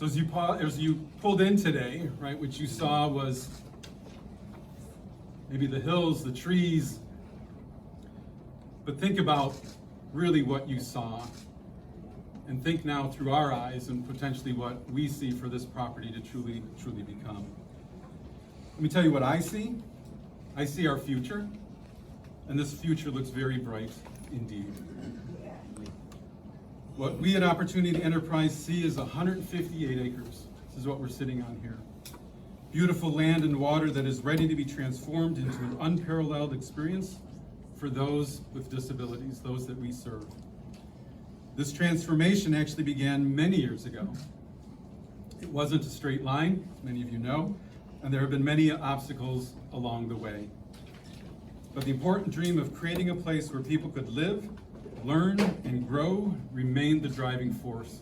So as you pulled in today, right, what you saw was maybe the hills, the trees, but think about really what you saw, and think now through our eyes and potentially what we see for this property to truly become. Let me tell you what I see. I see our future, and this future looks very bright indeed. What we at Opportunity Enterprise see is 158 acres. This is what we're sitting on here. Beautiful land and water that is ready to be transformed into an unparalleled experience for those with disabilities, those that we serve. This transformation actually began many years ago. It wasn't a straight line, as many of you know, and there have been many obstacles along the way. But the important dream of creating a place where people could live, learn, and grow remained the driving force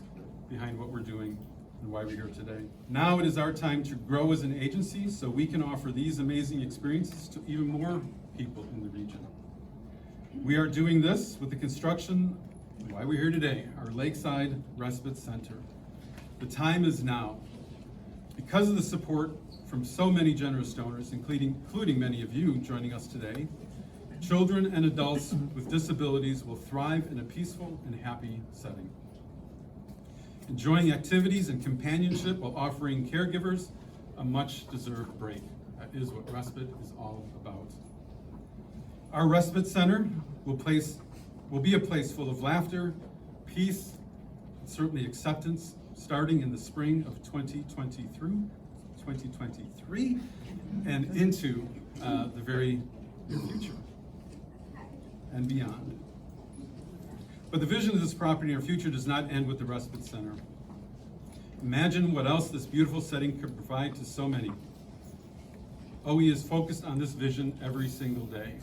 behind what we're doing and why we're here today. Now it is our time to grow as an agency so we can offer these amazing experiences to even more people in the region. We are doing this with the construction, why we're here today, our Lakeside Respite Center. The time is now. Because of the support from so many generous donors, including many of you joining us today, children and adults with disabilities will thrive in a peaceful and happy setting, enjoying activities and companionship while offering caregivers a much-deserved break. That is what respite is all about. Our respite center will be a place full of laughter, peace, and certainly acceptance, starting in the spring of 2023 and into the very near future and beyond. But the vision of this property in our future does not end with the respite center. Imagine what else this beautiful setting could provide to so many. OE is focused on this vision every single day.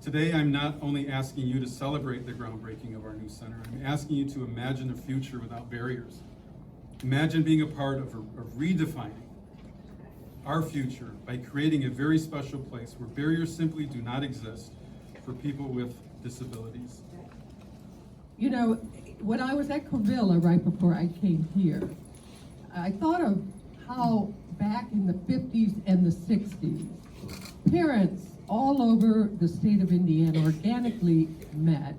Today, I'm not only asking you to celebrate the groundbreaking of our new center, I'm asking you to imagine a future without barriers. Imagine being a part of redefining our future by creating a very special place where barriers simply do not exist for people with disabilities. You know, when I was at Covilla right before I came here, I thought of how back in the 50s and the 60s, parents all over the state of Indiana organically met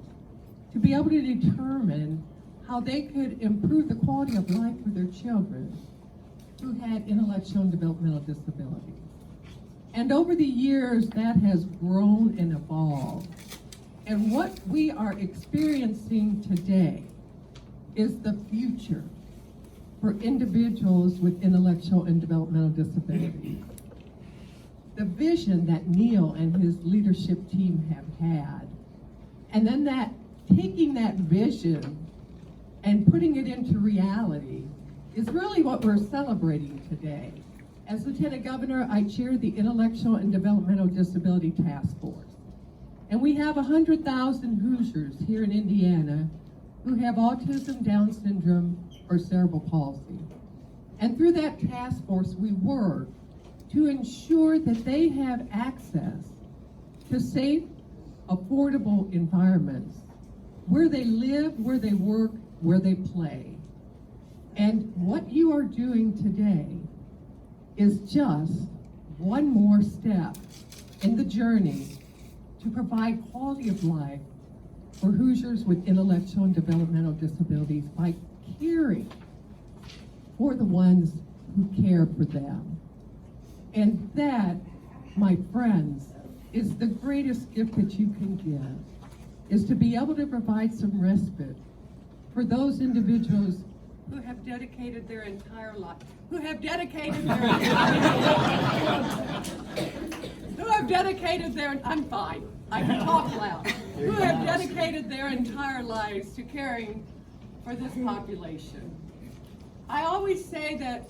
to be able to determine how they could improve the quality of life for their children who had intellectual and developmental disabilities. And over the years, that has grown and evolved. And what we are experiencing today is the future for individuals with intellectual and developmental disabilities. The vision that Neil and his leadership team have had, and then taking that vision and putting it into reality is really what we're celebrating today. As Lieutenant Governor, I chair the Intellectual and Developmental Disability Task Force. And we have 100,000 Hoosiers here in Indiana who have autism, Down syndrome, or cerebral palsy. And through that task force, we work to ensure that they have access to safe, affordable environments where they live, where they work, where they play. And what you are doing today is just one more step in the journey to provide quality of life for Hoosiers with intellectual and developmental disabilities by caring for the ones who care for them. And that, my friends, is the greatest gift that you can give, is to be able to provide some respite for those individuals who have dedicated their entire life, who have dedicated their, I'm fine, I can talk loud, who have dedicated their entire lives to caring for this population. I always say that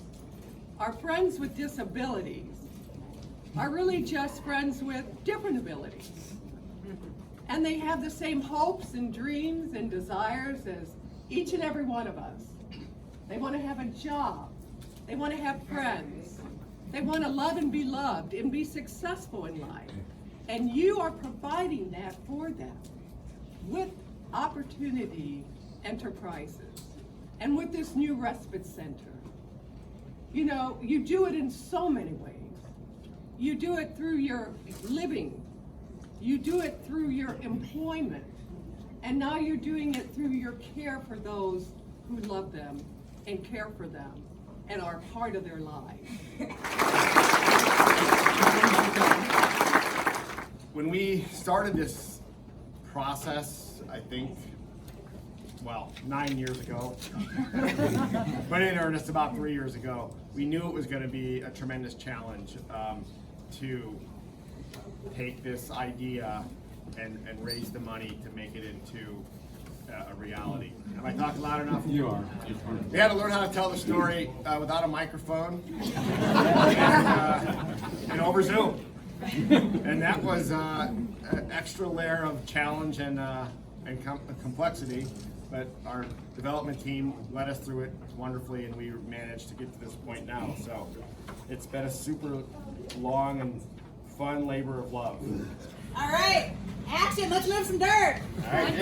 our friends with disabilities are really just friends with different abilities. And they have the same hopes and dreams and desires as each and every one of us. They want to have a job. They want to have friends. They want to love and be loved and be successful in life. And you are providing that for them with Opportunity Enterprises and with this new respite center. You know, you do it in so many ways. You do it through your living. You do it through your employment. And now you're doing it through your care for those who love them and care for them and are part of their lives. When we started this process, I think, well, 9 years ago, but in earnest about 3 years ago, we knew it was going to be a tremendous challenge to take this idea and raise the money to make it into a reality. Am I talking loud enough? You are. We had to learn how to tell the story without a microphone and over Zoom. And that was an extra layer of challenge and complexity, but our development team led us through it wonderfully, and we managed to get to this point now. So it's been a super long and fun labor of love. All right, action, let's move some dirt. All right,